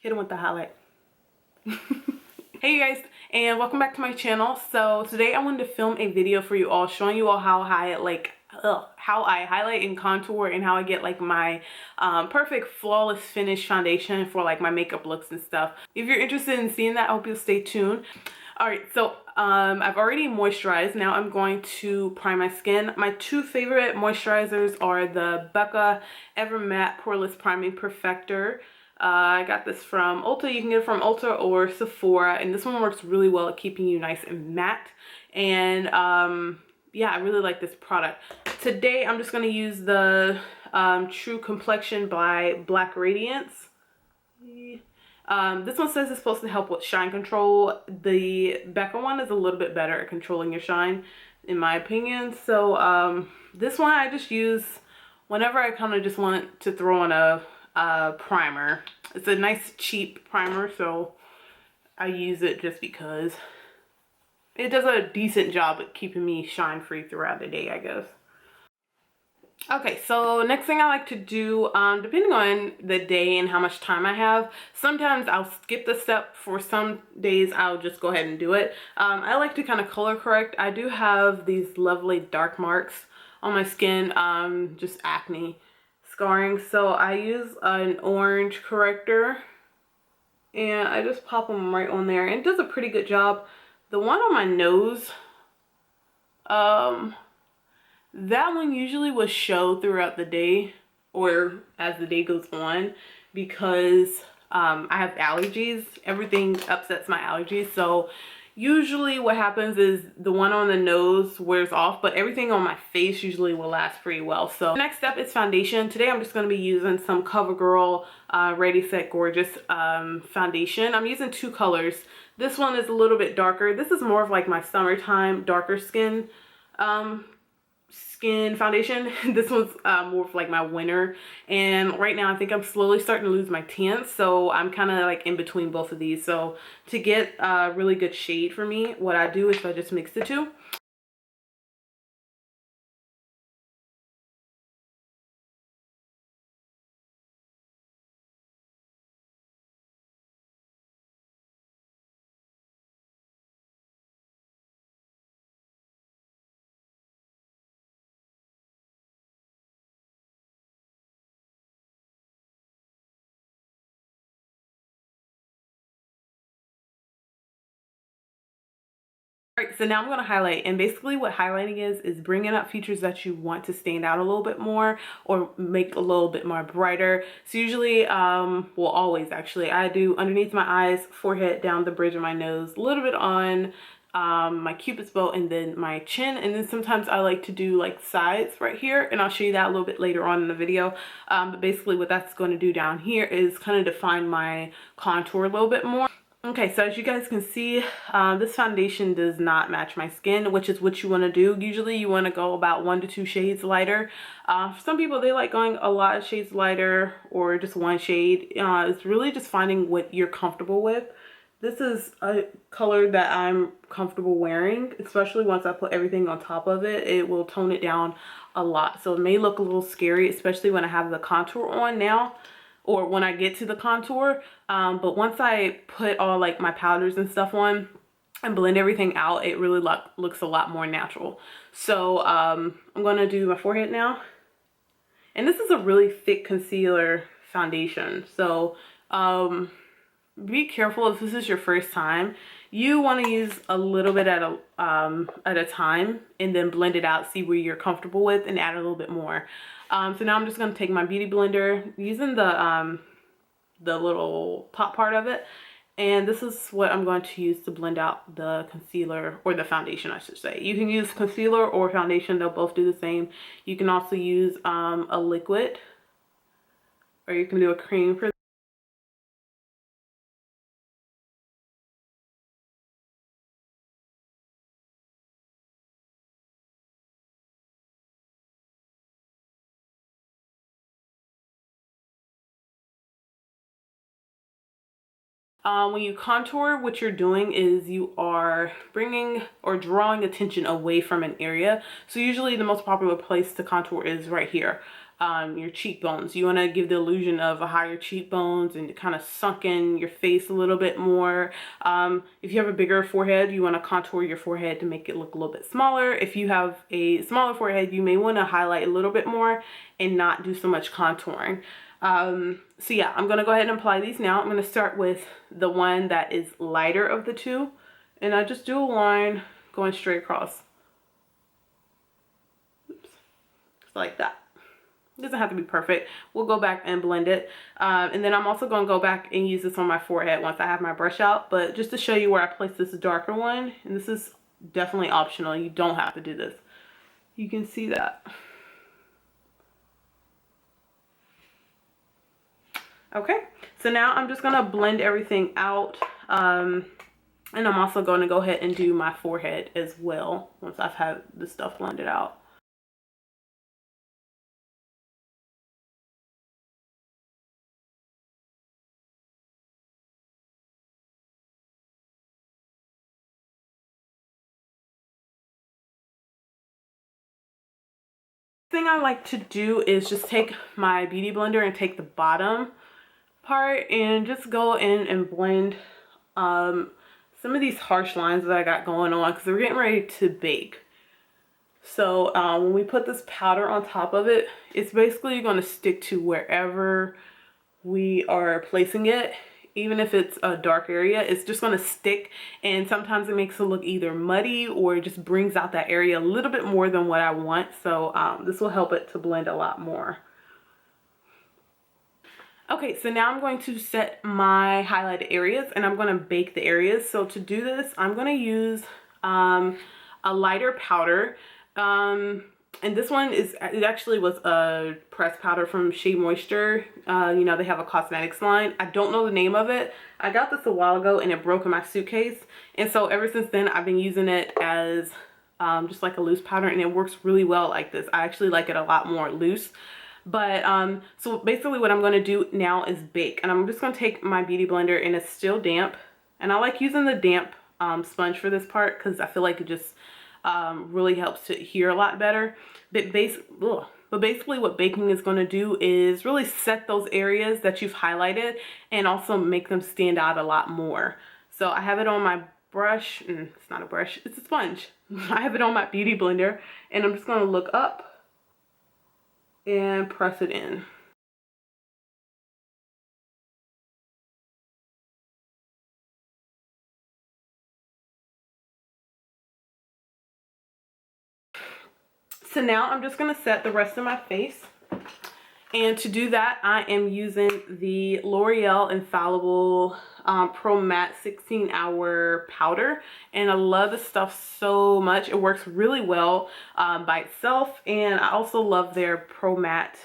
hit them with the highlight. Hey you guys, and welcome back to my channel. So today I wanted to film a video for you all, showing you all how I highlight and contour, and how I get like my perfect flawless finish foundation for like my makeup looks and stuff. If you're interested in seeing that, I hope you'll stay tuned. Alright, so I've already moisturized. Now I'm going to prime my skin. My two favorite moisturizers are the Becca Ever Matte Poreless Priming Perfector. I got this from Ulta. You can get it from Ulta or Sephora, and this one works really well at keeping you nice and matte. And yeah, I really like this product. Today I'm just going to use the True Complexion by Black Radiance. This one says it's supposed to help with shine control. The Becca one is a little bit better at controlling your shine, in my opinion. So this one I just use whenever I kind of just want to throw on a primer. It's a nice cheap primer, so I use it just because it does a decent job at keeping me shine free throughout the day, I guess. Okay, so next thing I like to do, depending on the day and how much time I have, sometimes I'll skip the step. For some days I'll just go ahead and do it. I like to kind of color correct. I do have these lovely dark marks on my skin, just acne scarring, so I use an orange corrector and I just pop them right on there, and it does a pretty good job. The one on my nose, that one usually will show throughout the day or as the day goes on, because I have allergies. Everything upsets my allergies, so usually what happens is the one on the nose wears off, but everything on my face usually will last pretty well. So next step is foundation. Today I'm just going to be using some CoverGirl Ready Set Gorgeous foundation. I'm using two colors. This one is a little bit darker. This is more of like my summertime darker skin foundation. This one's more of like my winter, and right now I think I'm slowly starting to lose my tint, so I'm kind of like in between both of these. So to get a really good shade for me, what I do is I just mix the two. Alright, so now I'm going to highlight, and basically what highlighting is bringing up features that you want to stand out a little bit more or make a little bit more brighter. So usually, well, always actually, I do underneath my eyes, forehead, down the bridge of my nose, a little bit on my cupid's bow, and then my chin, and then sometimes I like to do like sides right here, and I'll show you that a little bit later on in the video. But basically what that's going to do down here is kind of define my contour a little bit more. Okay, so as you guys can see, this foundation does not match my skin, which is what you want to do. Usually you want to go about 1 to 2 shades lighter. For some people, they like going a lot of shades lighter or just one shade. It's really just finding what you're comfortable with. This is a color that I'm comfortable wearing, especially once I put everything on top of it. It will tone it down a lot. So it may look a little scary, especially when I have the contour on now, or when I get to the contour, but once I put all like my powders and stuff on and blend everything out, it really looks a lot more natural. So I'm gonna do my forehead now, and this is a really thick concealer foundation, so be careful if this is your first time. You want to use a little bit at a time, and then blend it out, see where you're comfortable with, and add a little bit more. So now I'm just going to take my beauty blender, using the little top part of it, and this is what I'm going to use to blend out the concealer, or the foundation I should say. You can use concealer or foundation, they'll both do the same. You can also use a liquid, or you can do a cream for when you contour, what you're doing is you are bringing or drawing attention away from an area. So usually the most popular place to contour is right here. your cheekbones. You want to give the illusion of a higher cheekbones and kind of sunk in your face a little bit more. If you have a bigger forehead, you want to contour your forehead to make it look a little bit smaller. If you have a smaller forehead, you may want to highlight a little bit more and not do so much contouring. So yeah, I'm going to go ahead and apply these now. I'm going to start with the one that is lighter of the two, and I just do a line going straight across. Oops. Just like that. It doesn't have to be perfect. We'll go back and blend it. And then I'm also going to go back and use this on my forehead once I have my brush out. But just to show you where I place this darker one, and this is definitely optional. You don't have to do this. You can see that. Okay, so now I'm just going to blend everything out. And I'm also going to go ahead and do my forehead as well once I've had the stuff blended out. Thing I like to do is just take my beauty blender and take the bottom part and just go in and blend some of these harsh lines that I got going on because we're getting ready to bake. So when we put this powder on top of it, it's basically going to stick to wherever we are placing it. Even if it's a dark area, it's just going to stick, and sometimes it makes it look either muddy or it just brings out that area a little bit more than what I want. So this will help it to blend a lot more. Okay, so now I'm going to set my highlighted areas and I'm going to bake the areas. So to do this, I'm going to use a lighter powder. And this one it actually was a pressed powder from Sheamoisture. You know, they have a cosmetics line. I don't know the name of it. I got this a while ago and it broke in my suitcase. And so ever since then, I've been using it as just like a loose powder, and it works really well like this. I actually like it a lot more loose. But so basically what I'm going to do now is bake. And I'm just going to take my beauty blender, and it's still damp. And I like using the damp sponge for this part because I feel like it just really helps to adhere a lot better. But basically what baking is going to do is really set those areas that you've highlighted and also make them stand out a lot more. So I have it on my brush, and it's not a brush, it's a sponge. I have it on my beauty blender, and I'm just going to look up and press it in. So now I'm just going to set the rest of my face. And to do that, I am using the L'Oreal Infallible Pro Matte 16-hour powder. And I love this stuff so much. It works really well by itself. And I also love their Pro Matte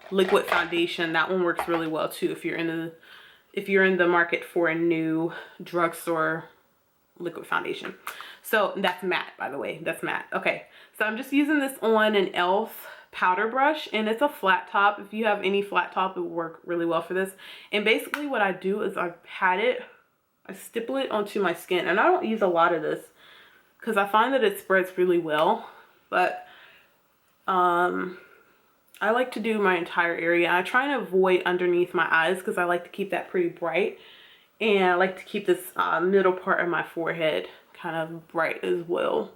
liquid foundation. That one works really well too if you're in the market for a new drugstore liquid foundation. So that's matte, by the way. That's matte. Okay, so I'm just using this on an e.l.f. powder brush, and it's a flat top. If you have any flat top, it will work really well for this. And basically what I do is I stipple it onto my skin, and I don't use a lot of this because I find that it spreads really well. But I like to do my entire area. I try and avoid underneath my eyes because I like to keep that pretty bright. And I like to keep this middle part of my forehead kind of bright as well.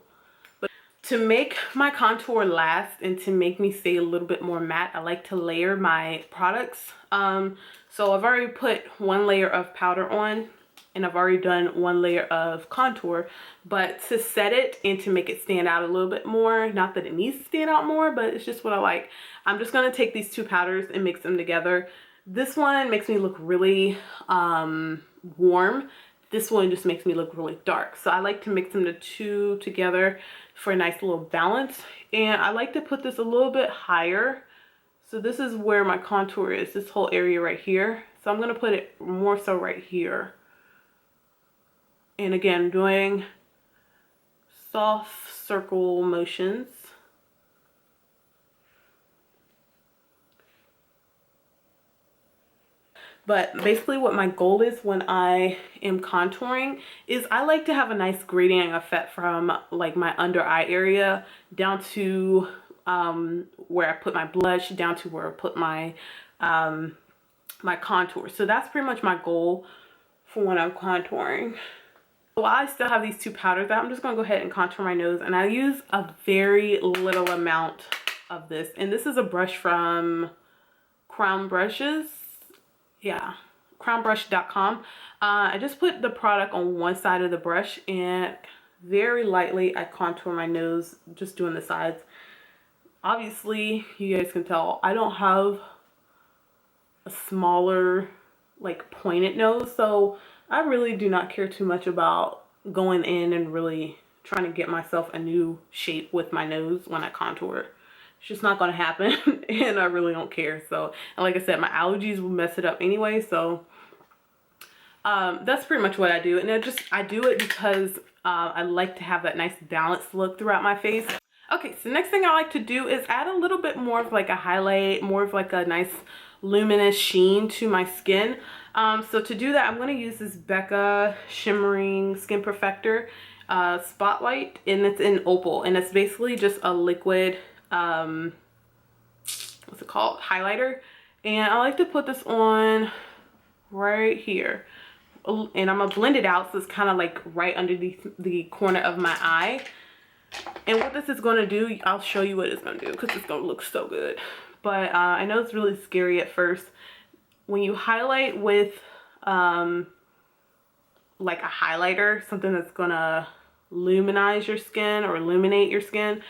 But to make my contour last and to make me stay a little bit more matte, I like to layer my products. So I've already put one layer of powder on, and I've already done one layer of contour. But to set it and to make it stand out a little bit more, not that it needs to stand out more, but it's just what I like. I'm just going to take these two powders and mix them together. This one makes me look really warm. This one just makes me look really dark. So I like to mix them the two together for a nice little balance. And I like to put this a little bit higher. So this is where my contour is, this whole area right here. So I'm going to put it more so right here. And again, doing soft circle motions. But basically what my goal is when I am contouring is I like to have a nice gradient effect from like my under eye area down to where I put my blush down to where I put my my contour. So that's pretty much my goal for when I'm contouring. While I still have these two powders out, I'm just gonna go ahead and contour my nose, and I use a very little amount of this. And this is a brush from Crown Brushes. Yeah, crownbrush.com. I just put the product on one side of the brush and very lightly I contour my nose, just doing the sides. Obviously, you guys can tell I don't have a smaller, like, pointed nose, so I really do not care too much about going in and really trying to get myself a new shape with my nose when I contour. It's just not going to happen, and I really don't care. So, and like I said, my allergies will mess it up anyway, so that's pretty much what I do. And I do it because I like to have that nice balanced look throughout my face. Okay, so next thing I like to do is add a little bit more of like a highlight, more of like a nice luminous sheen to my skin. So to do that, I'm going to use this Becca Shimmering Skin Perfector Spotlight, and it's in Opal, and it's basically just a liquid, what's it called, highlighter. And I like to put this on right here, and I'm gonna blend it out so it's kind of like right underneath the corner of my eye. And what this is going to do, I'll show you what it's going to do because it's going to look so good. But I know it's really scary at first. When you highlight with like a highlighter, something that's going to luminize your skin or illuminate your skin,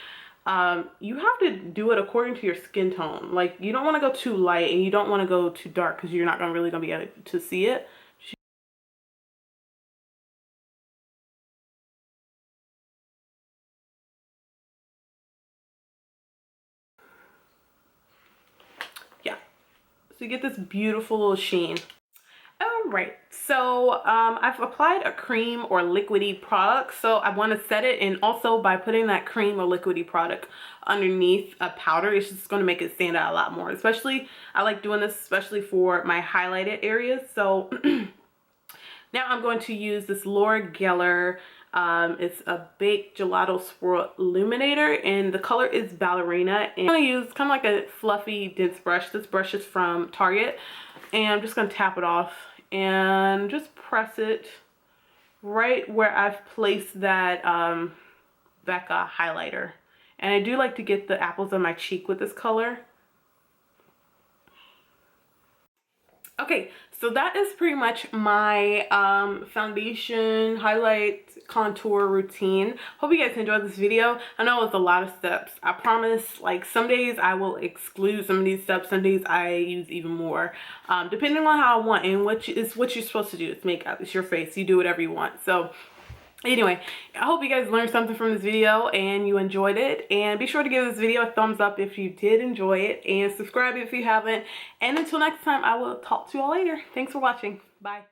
you have to do it according to your skin tone. Like, you don't want to go too light and you don't want to go too dark because you're not really going to be able to see it. So you get this beautiful little sheen. Alright, so I've applied a cream or liquidy product, so I want to set it, and also by putting that cream or liquidy product underneath a powder, it's just going to make it stand out a lot more. Especially, I like doing this especially for my highlighted areas. So now I'm going to use this Loreal, it's a baked gelato swirl illuminator, and the color is Ballerina. And I'm going to use kind of like a fluffy dense brush. This brush is from Target, and I'm just going to tap it off and just press it right where I've placed that Becca highlighter. And I do like to get the apples of my cheek with this color. Okay, so that is pretty much my foundation, highlight, contour routine. Hope you guys enjoyed this video. I know it's a lot of steps. I promise, like, some days I will exclude some of these steps. Some days I use even more, depending on how I want, and what you're supposed to do. It's makeup. It's your face. You do whatever you want. So anyway, I hope you guys learned something from this video and you enjoyed it. And be sure to give this video a thumbs up if you did enjoy it, and subscribe if you haven't. And until next time, I will talk to you all later. Thanks for watching. Bye.